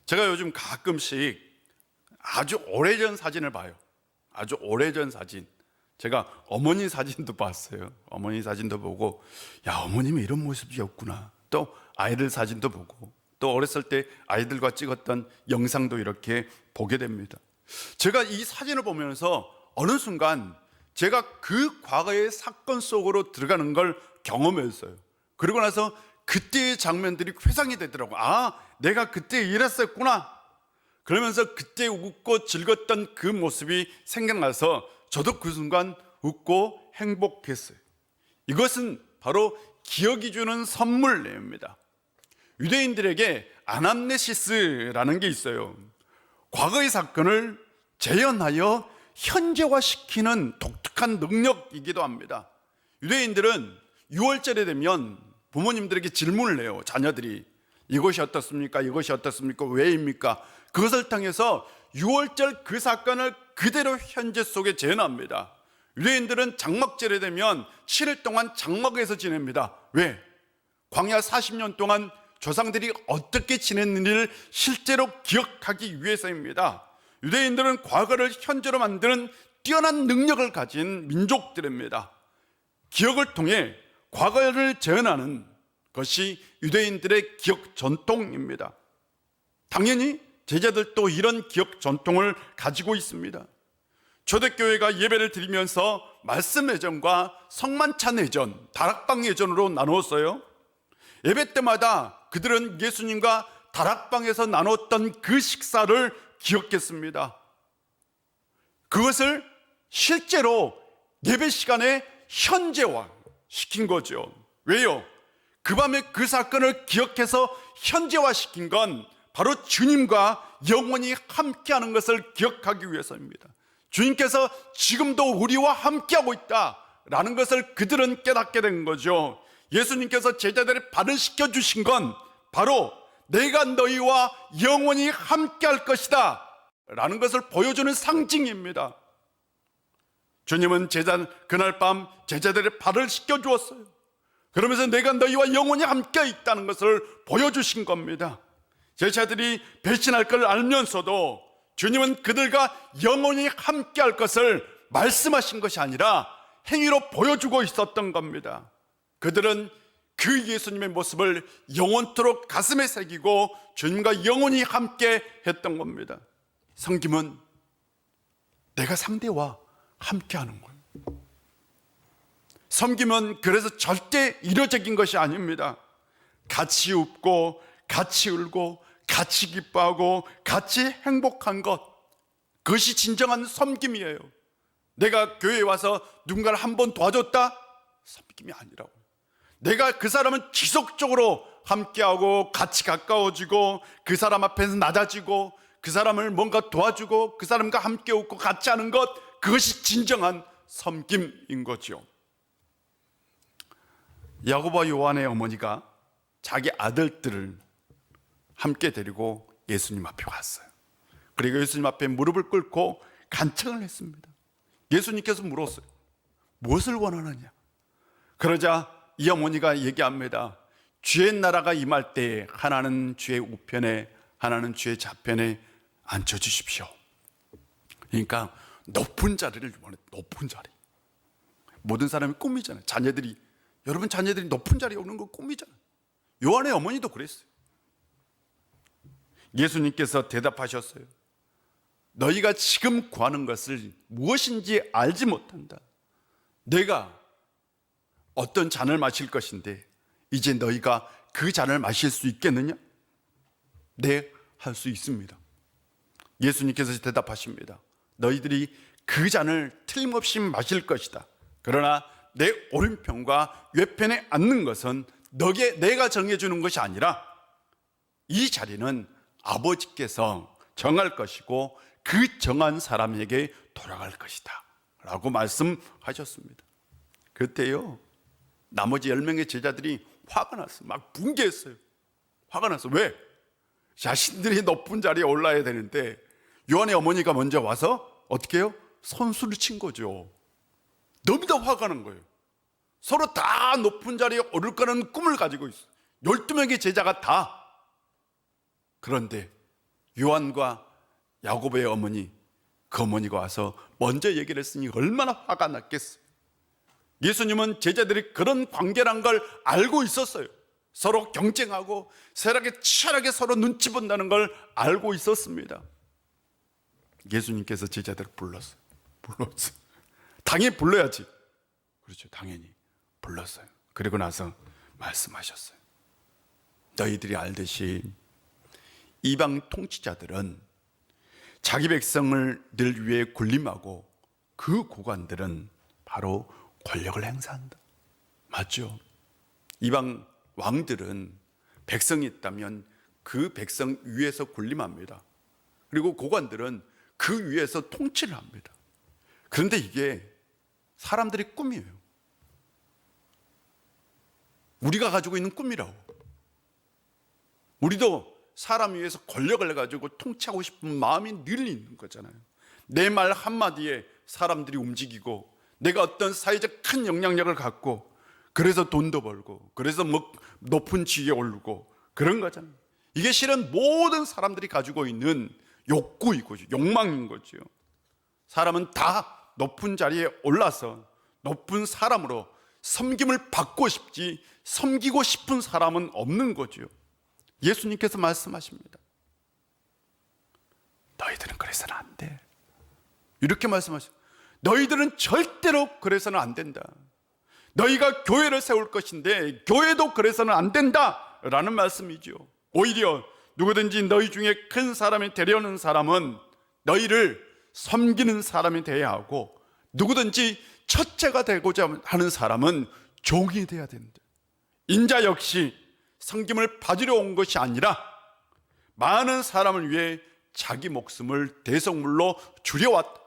S3: 제가 요즘 가끔씩 아주 오래전 사진을 봐요. 아주 오래전 사진. 제가 어머니 사진도 봤어요. 어머니 사진도 보고 야, 어머님이 이런 모습이었구나. 또 아이들 사진도 보고 또 어렸을 때 아이들과 찍었던 영상도 이렇게 보게 됩니다. 제가 이 사진을 보면서 어느 순간 제가 그 과거의 사건 속으로 들어가는 걸 경험했어요. 그리고 나서 그때의 장면들이 회상이 되더라고요. 아, 내가 그때 이랬었구나. 그러면서 그때 웃고 즐겼던 그 모습이 생각나서 저도 그 순간 웃고 행복했어요. 이것은 바로 기억이 주는 선물입니다. 유대인들에게 아남네시스라는 게 있어요. 과거의 사건을 재현하여 현재화시키는 독특한 능력이기도 합니다. 유대인들은 6월절에 되면 부모님들에게 질문을 해요. 자녀들이 이것이 어떻습니까? 이것이 어떻습니까? 왜입니까? 그것을 통해서 6월절 그 사건을 그대로 현재 속에 재현합니다. 유대인들은 장막절에 되면 7일 동안 장막에서 지냅니다. 왜? 광야 40년 동안 조상들이 어떻게 지냈는지를 실제로 기억하기 위해서입니다. 유대인들은 과거를 현재로 만드는 뛰어난 능력을 가진 민족들입니다. 기억을 통해 과거를 재현하는 것이 유대인들의 기억 전통입니다. 당연히 제자들도 이런 기억 전통을 가지고 있습니다. 초대교회가 예배를 드리면서 말씀 예전과 성만찬 예전, 다락방 예전으로 나누었어요. 예배 때마다 그들은 예수님과 다락방에서 나눴던 그 식사를 기억했습니다. 그것을 실제로 예배 시간에 현재화 시킨 거죠. 왜요? 그 밤에 그 사건을 기억해서 현재화시킨 건 바로 주님과 영원히 함께하는 것을 기억하기 위해서입니다. 주님께서 지금도 우리와 함께하고 있다라는 것을 그들은 깨닫게 된 거죠. 예수님께서 제자들의 발을 씻겨주신 건 바로 내가 너희와 영원히 함께할 것이다 라는 것을 보여주는 상징입니다. 주님은 그날 밤 제자들의 발을 씻겨주었어요. 그러면서 내가 너희와 영원히 함께 있다는 것을 보여주신 겁니다. 제자들이 배신할 걸 알면서도 주님은 그들과 영원히 함께 할 것을 말씀하신 것이 아니라 행위로 보여주고 있었던 겁니다. 그들은 그 예수님의 모습을 영원토록 가슴에 새기고 주님과 영원히 함께 했던 겁니다. 섬김은 내가 상대와 함께 하는 거예요. 섬김은 그래서 절대 이료적인 것이 아닙니다. 같이 웃고 같이 울고 같이 기뻐하고 같이 행복한 것, 그것이 진정한 섬김이에요. 내가 교회에 와서 누군가를 한 번 도와줬다? 섬김이 아니라고. 내가 그 사람은 지속적으로 함께하고 같이 가까워지고 그 사람 앞에서 낮아지고 그 사람을 뭔가 도와주고 그 사람과 함께 웃고 같이 하는 것, 그것이 진정한 섬김인 거죠. 야고보와 요한의 어머니가 자기 아들들을 함께 데리고 예수님 앞에 왔어요. 그리고 예수님 앞에 무릎을 꿇고 간청을 했습니다. 예수님께서 물었어요. 무엇을 원하느냐? 그러자 이 어머니가 얘기합니다. 주의 나라가 임할 때에 하나는 주의 우편에 하나는 주의 좌편에 앉혀주십시오. 그러니까 높은 자리를 원해. 높은 자리. 모든 사람이 꿈이잖아요. 여러분 자녀들이 높은 자리에 오는 거 꿈이잖아요. 요한의 어머니도 그랬어요. 예수님께서 대답하셨어요. 너희가 지금 구하는 것을 무엇인지 알지 못한다. 내가 어떤 잔을 마실 것인데 이제 너희가 그 잔을 마실 수 있겠느냐? 네, 할 수 있습니다. 예수님께서 대답하십니다. 너희들이 그 잔을 틀림없이 마실 것이다. 그러나 내 오른편과 왼편에 앉는 것은 내가 정해주는 것이 아니라 이 자리는 아버지께서 정할 것이고 그 정한 사람에게 돌아갈 것이다 라고 말씀하셨습니다. 그때요, 나머지 10명의 제자들이 화가 났어요. 막 붕괴했어요. 화가 났어. 왜? 자신들이 높은 자리에 올라야 되는데 요한의 어머니가 먼저 와서 어떻게 해요? 선수를 친 거죠. 너무나 화가 난 거예요. 서로 다 높은 자리에 오를 거라는 꿈을 가지고 있어요. 12명의 제자가 다. 그런데 요한과 야고보의 어머니, 그 어머니가 와서 먼저 얘기를 했으니 얼마나 화가 났겠어요. 예수님은 제자들이 그런 관계란 걸 알고 있었어요. 서로 경쟁하고 세력에 치열하게 서로 눈치 본다는 걸 알고 있었습니다. 예수님께서 제자들을 불렀어요. 당연히 불러야지. 그렇죠. 당연히 불렀어요. 그리고 나서 말씀하셨어요. 너희들이 알듯이 이방 통치자들은 자기 백성을 늘 위해 군림하고 그 고관들은 바로 권력을 행사한다. 맞죠? 이방 왕들은 백성이 있다면 그 백성 위에서 군림합니다. 그리고 고관들은 그 위에서 통치를 합니다. 그런데 이게 사람들의 꿈이에요. 우리가 가지고 있는 꿈이라고. 우리도 사람 위에서 권력을 가지고 통치하고 싶은 마음이 늘 있는 거잖아요. 내 말 한마디에 사람들이 움직이고 내가 어떤 사회적 큰 영향력을 갖고 그래서 돈도 벌고 그래서 높은 지위에 오르고 그런 거잖아요. 이게 실은 모든 사람들이 가지고 있는 욕구이고 욕망인 거죠. 사람은 다 높은 자리에 올라서 높은 사람으로 섬김을 받고 싶지 섬기고 싶은 사람은 없는 거죠. 예수님께서 말씀하십니다. 너희들은 그래서는 안 돼. 이렇게 말씀하셔요. 너희들은 절대로 그래서는 안 된다. 너희가 교회를 세울 것인데 교회도 그래서는 안 된다 라는 말씀이죠. 오히려 누구든지 너희 중에 큰 사람이 되려는 사람은 너희를 섬기는 사람이 되어야 하고 누구든지 첫째가 되고자 하는 사람은 종이 되어야 된다. 인자 역시 섬김을 받으려 온 것이 아니라 많은 사람을 위해 자기 목숨을 대속물로 주려왔다.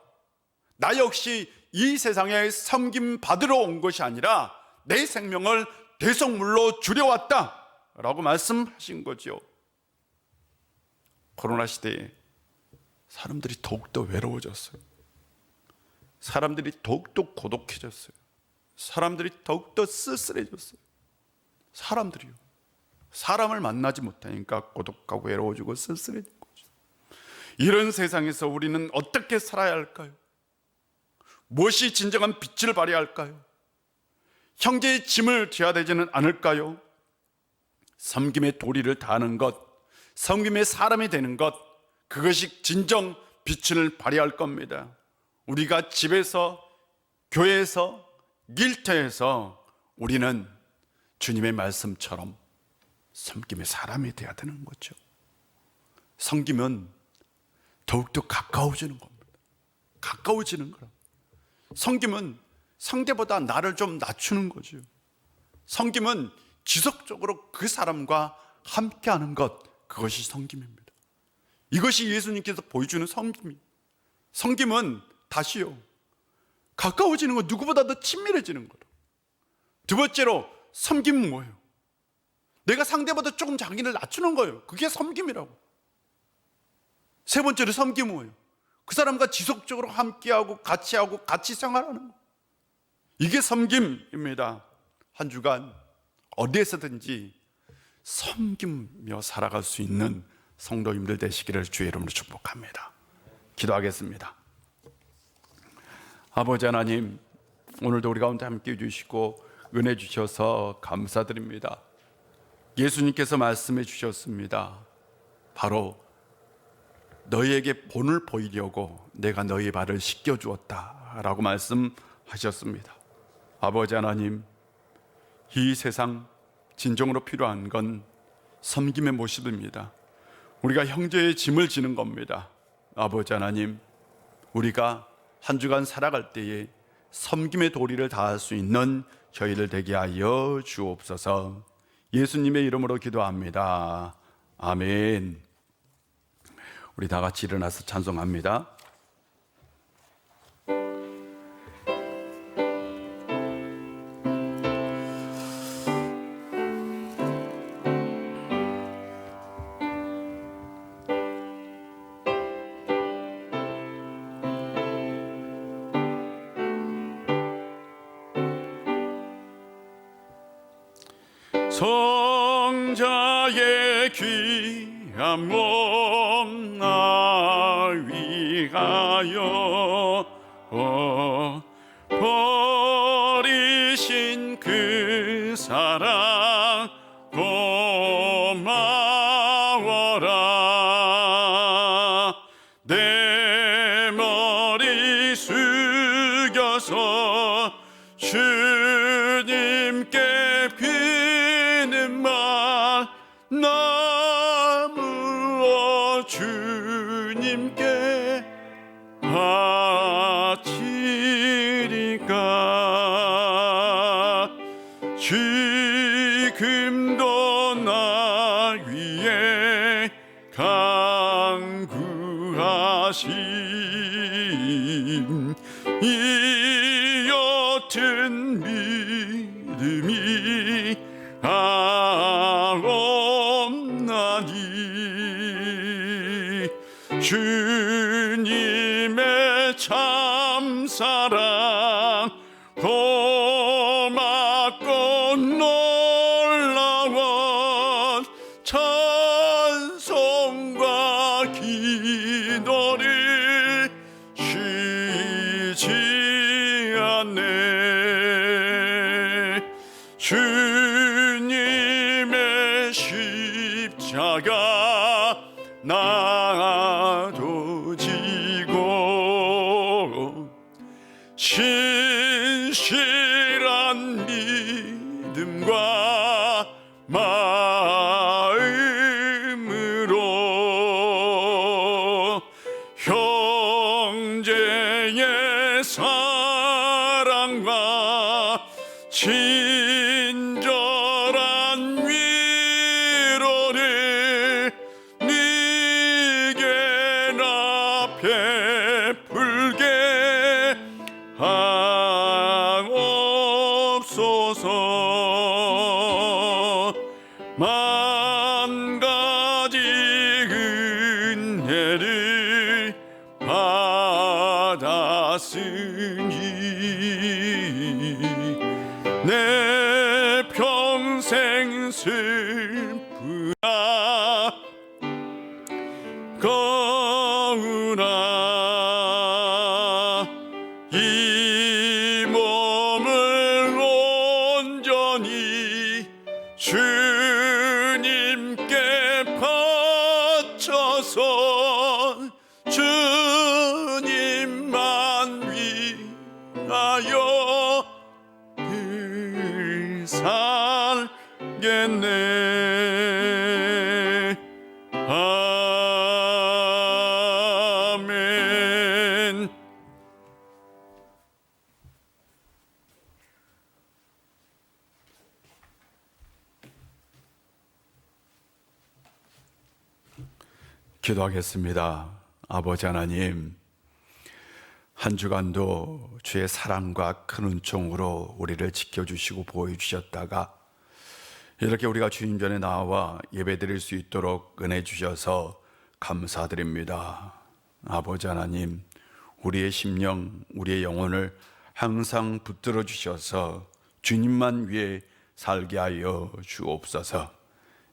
S3: 나 역시 이 세상에 섬김 받으러 온 것이 아니라 내 생명을 대속물로 주려왔다 라고 말씀하신 거죠. 코로나 시대에 사람들이 더욱더 외로워졌어요. 사람들이 더욱더 고독해졌어요. 사람들이 더욱더 쓸쓸해졌어요. 사람들이요, 사람을 만나지 못하니까 고독하고 외로워지고 쓸쓸해진 거죠. 이런 세상에서 우리는 어떻게 살아야 할까요? 무엇이 진정한 빛을 발해야 할까요? 형제의 짐을 져야 되지는 않을까요? 섬김의 도리를 다하는 것, 섬김의 사람이 되는 것, 그것이 진정 빛을 발휘할 겁니다. 우리가 집에서, 교회에서, 일터에서 우리는 주님의 말씀처럼 섬김의 사람이 되어야 되는 거죠. 섬김은 더욱더 가까워지는 겁니다. 가까워지는 거라. 섬김은 상대보다 나를 좀 낮추는 거죠. 섬김은 지속적으로 그 사람과 함께하는 것, 그것이 섬김입니다. 이것이 예수님께서 보여주는 섬김입니다. 섬김은 다시요, 가까워지는 것, 누구보다 더 친밀해지는 거다. 두 번째로 섬김은 뭐예요? 내가 상대보다 조금 자기를 낮추는 거예요. 그게 섬김이라고. 세 번째로 섬김은 뭐예요? 그 사람과 지속적으로 함께하고 같이 생활하는 거. 이게 섬김입니다. 한 주간 어디에서든지 섬기며 살아갈 수 있는 성도님들 되시기를 주의 이름으로 축복합니다. 기도하겠습니다. 아버지 하나님, 오늘도 우리 가운데 함께 해주시고 은혜 주셔서 감사드립니다. 예수님께서 말씀해 주셨습니다. 바로 너희에게 본을 보이려고 내가 너희 발을 씻겨주었다 라고 말씀하셨습니다. 아버지 하나님, 이 세상 진정으로 필요한 건 섬김의 모습입니다. 우리가 형제의 짐을 지는 겁니다. 아버지 하나님, 우리가 한 주간 살아갈 때에 섬김의 도리를 다할 수 있는 저희들 되게 하여 주옵소서. 예수님의 이름으로 기도합니다. 아멘. 우리 다 같이 일어나서 찬송합니다. 성자의 귀한 몸 나 위하여 버리신 그 사랑 고마워라. 내 머리 숙여서 주님께 비는 말 나무어 주님께 바치리까. 지금도 나 위에 간구하심 이 옅은 믿음이 없나니. 주님의 참사랑 고맙고 놀라운 찬송과 기도를 쉬지 않네. 주님의 십자가 나도 지고 신실한 믿음과 마음으로 형제의 사랑과 친절한 베풀게 하옵소서. 만 가지 은혜를 받았으니 내 평생 슬프나 거우나 이 몸을 온전히 주님께 바쳐서 주님만 위하여 늘 살겠네. 아멘. 기도하겠습니다. 아버지 하나님, 한 주간도 주의 사랑과 큰 은총으로 우리를 지켜주시고 보호해주셨다가 이렇게 우리가 주님 전에 나와 예배드릴 수 있도록 은혜 주셔서 감사드립니다. 아버지 하나님, 우리의 심령, 우리의 영혼을 항상 붙들어 주셔서 주님만 위해 살게 하여 주옵소서.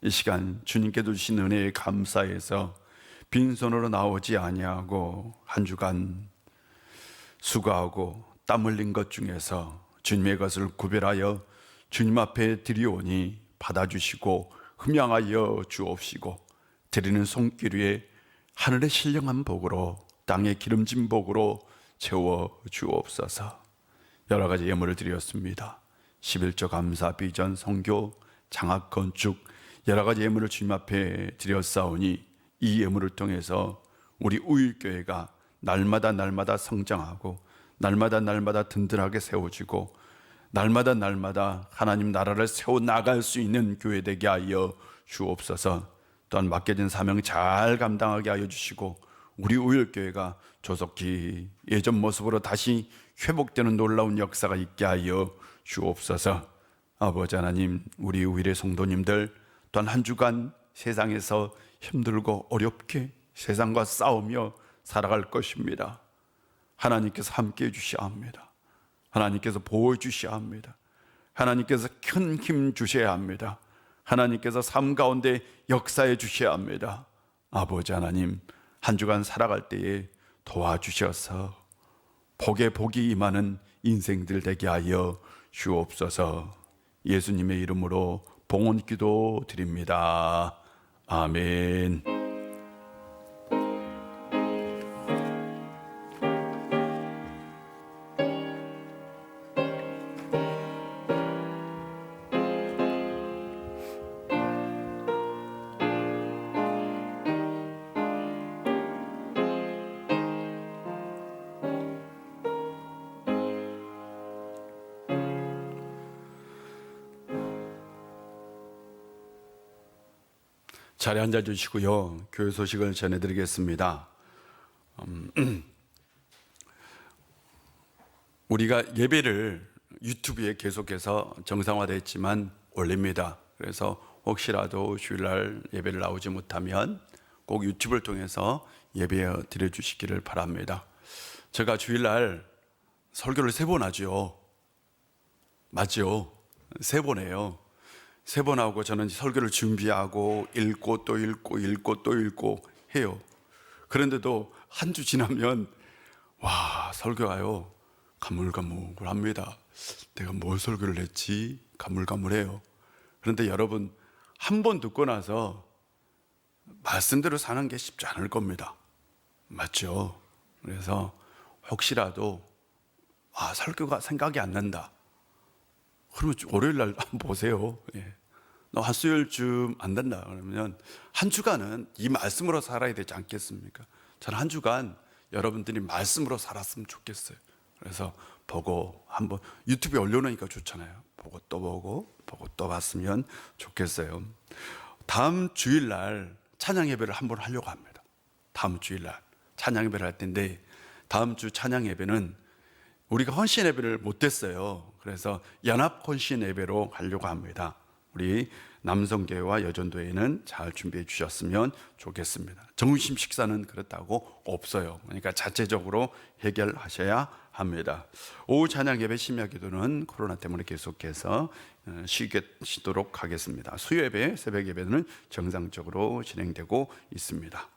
S3: 이 시간 주님께 주신 은혜에 감사해서 빈손으로 나오지 아니하고 한 주간 수고하고 땀 흘린 것 중에서 주님의 것을 구별하여 주님 앞에 드리오니 받아주시고 흠양하여 주옵시고, 드리는 손길 위에 하늘의 신령한 복으로 땅의 기름진 복으로 채워 주옵소서. 여러 가지 예물을 드렸습니다. 11조 감사, 비전, 선교, 장학, 건축 여러 가지 예물을 주님 앞에 드렸사오니 이 예물을 통해서 우리 우일교회가 날마다 성장하고 날마다 든든하게 세워지고 날마다 하나님 나라를 세워나갈 수 있는 교회 되게 하여 주옵소서. 또한 맡겨진 사명 잘 감당하게 하여 주시고 우리 우일교회가 조속히 예전 모습으로 다시 회복되는 놀라운 역사가 있게 하여 주옵소서. 아버지 하나님, 우리 우일의 성도님들 또한 한 주간 세상에서 힘들고 어렵게 세상과 싸우며 살아갈 것입니다. 하나님께서 함께해 주셔야 합니다. 하나님께서 보호해 주셔야 합니다. 하나님께서 큰 힘 주셔야 합니다. 하나님께서 삶 가운데 역사해 주셔야 합니다. 아버지 하나님, 한 주간 살아갈 때에 도와주셔서 복에 복이 임하는 인생들 되게 하여 주옵소서. 예수님의 이름으로 봉헌 기도 드립니다. 아멘. 자리에 앉아주시고요. 교회 소식을 전해드리겠습니다. 우리가 예배를 유튜브에 계속해서 정상화됐지만 올립니다. 그래서 혹시라도 주일날 예배를 나오지 못하면 꼭 유튜브를 통해서 예배 드려주시기를 바랍니다. 제가 주일날 설교를 3번 하죠. 맞죠? 3번 해요. 3번 하고 저는 설교를 준비하고 읽고 또 읽고 해요. 그런데도 한 주 지나면 와, 설교가요 가물가물합니다. 내가 뭘 설교를 했지? 가물가물해요. 그런데 여러분, 한 번 듣고 나서 말씀대로 사는 게 쉽지 않을 겁니다. 맞죠? 그래서 혹시라도 설교가 생각이 안 난다, 그러면 월요일 날 한번 보세요. 예. 너 화수요일쯤 안 된다 그러면 한 주간은 이 말씀으로 살아야 되지 않겠습니까? 저는 한 주간 여러분들이 말씀으로 살았으면 좋겠어요. 그래서 보고 한번 유튜브에 올려놓으니까 좋잖아요. 보고 또 봤으면 좋겠어요. 다음 주일날 찬양 예배를 한번 하려고 합니다. 다음 주일날 찬양 예배를 할 텐데 다음 주 찬양 예배는 우리가 헌신 예배를 못했어요. 그래서 연합 헌신 예배로 하려고 합니다. 우리 남성교회와 여전도회는 잘 준비해 주셨으면 좋겠습니다. 점심 식사는 그렇다고 없어요. 그러니까 자체적으로 해결하셔야 합니다. 오후 찬양 예배 심야 기도는 코로나 때문에 계속해서 쉬도록 하겠습니다. 수요 예배, 새벽 예배는 정상적으로 진행되고 있습니다.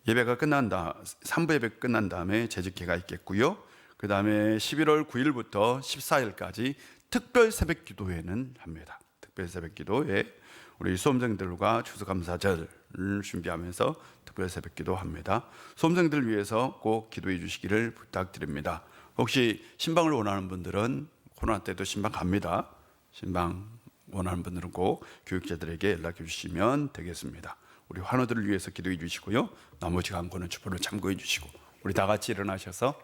S3: 예배가 3부 예배 끝난 다음에 재직회가 있겠고요. 그 다음에 11월 9일부터 14일까지 특별 새벽 기도회는 합니다. 특별 새벽 기도회 우리 수험생들과 추수감사절을 준비하면서 특별 새벽 기도합니다. 수험생들 위해서 꼭 기도해 주시기를 부탁드립니다. 혹시 신방을 원하는 분들은 코로나 때도 신방 갑니다. 신방 원하는 분들은 꼭 교육자들에게 연락해 주시면 되겠습니다. 우리 환우들을 위해서 기도해 주시고요. 나머지 강권은 주보를 참고해 주시고 우리 다 같이 일어나셔서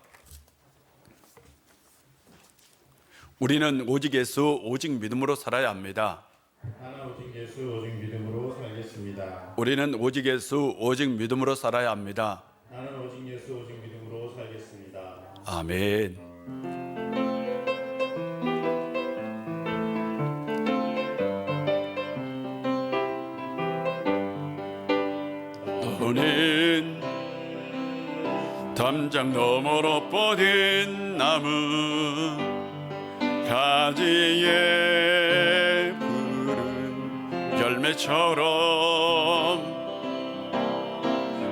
S3: 우리는 오직 예수 오직 믿음으로 살아야 합니다.
S1: 나는 오직 예수 오직 믿음으로 살겠습니다.
S3: 우리는 오직 예수 오직 믿음으로 살아야 합니다.
S1: 나는 오직 예수 오직 믿음으로 살겠습니다.
S3: 아멘. 너는 담장 너머로 뻗은 나무 가지에 푸른 열매처럼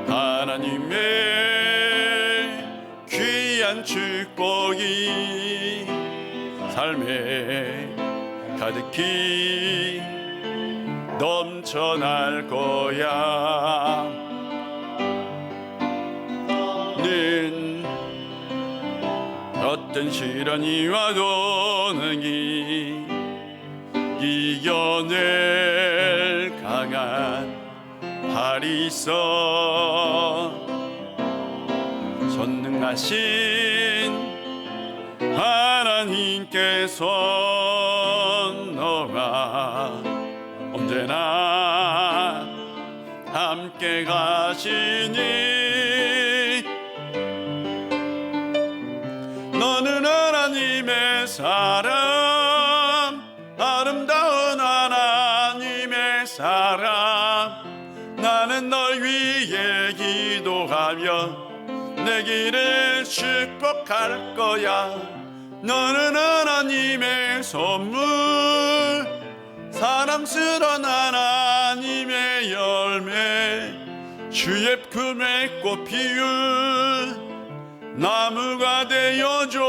S3: 하나님의 귀한 축복이 삶에 가득히 넘쳐날 거야. 는 어떤 시련이 와도 능히 이겨낼 강한 팔이 있어. 전능하신 하나님께서 너와 언제나 함께 가시니 너는 하나님의 사람 아름다운 하나님의 사람 나는 널 위해 기도하며 내 길을 축복할 거야. 너는 하나님의 선물 사랑스러운 하나님의 열매 주의 품에 꽃 피울 나무가 되어줘.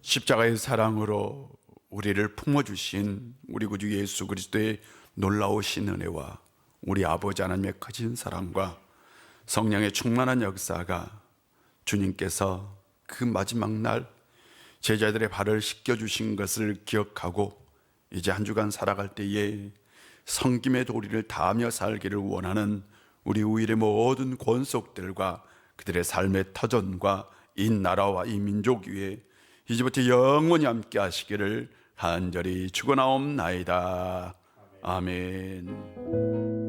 S3: 십자가의 사랑으로 우리를 품어주신 우리 구주 예수 그리스도의 놀라우신 은혜와 우리 아버지 하나님의 커진 사랑과 성령의 충만한 역사가 주님께서 그 마지막 날 제자들의 발을 씻겨주신 것을 기억하고 이제 한 주간 살아갈 때에 성김의 도리를 다하며 살기를 원하는 우리 우일의 모든 권속들과 그들의 삶의 터전과 이 나라와 이 민족 위에 이제부터 영원히 함께 하시기를 간절히 축원하옵나이다. 아멘.